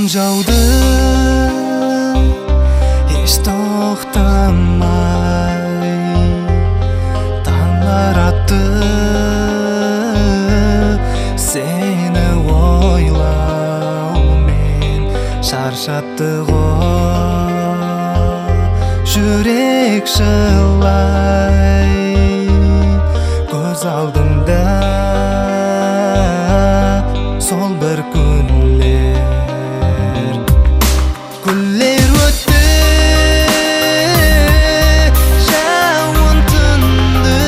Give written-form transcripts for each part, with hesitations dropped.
жауды еш тоқтамай, таңдар атты сені ойлаумен шаршатты ғой жүрек жылай көз алдымда сол бір күндер өтті жауын тынды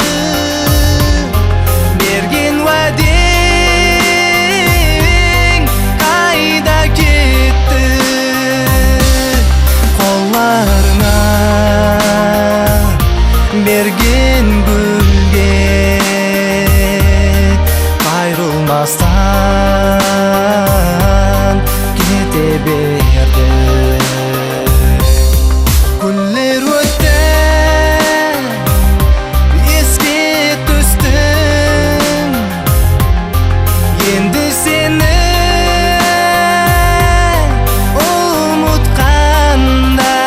берген уәдең қайда кетті қолдарыңа берген гүлге қайрылмастан кете берді. Күндер өтті еске түстім енді сені ұмытқанда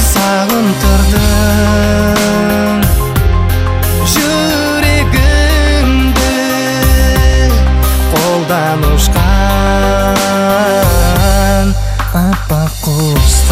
сағындырдым жүрегімді қолдан ұшқан аппақ құстай.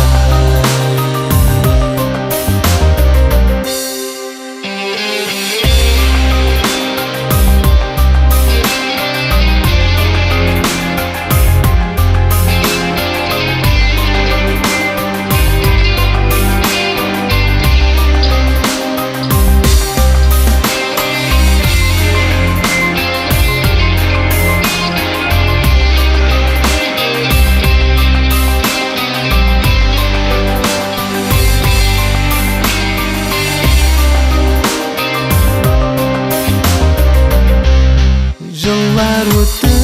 Жылдар өтті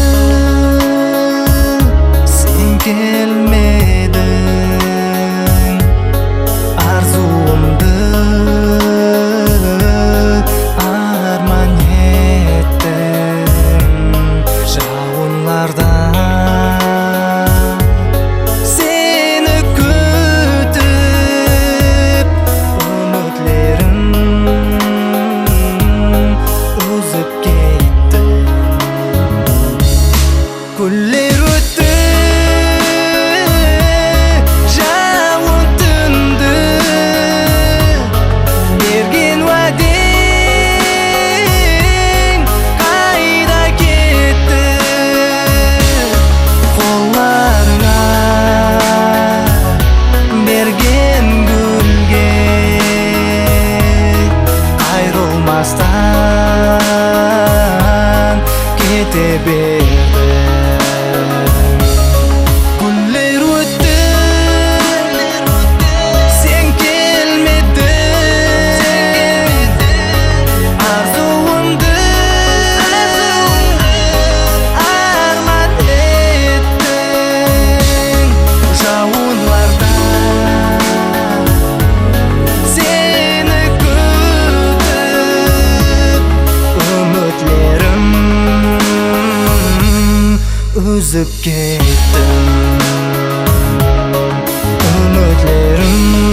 сен келмедің арзуымды арман еттім жауынларда сені күтіп үмітлерім үзіп кетті. Күндер өтті жауын тынды берген уәдең қайда кетті қолдарыңа берген гүлге қайрылмастан кете берді. Күндер өтті сен келмедің арзуымды арман еттің жауынларда сені күтіп үмітлерім үзіп кеттім үмітлерім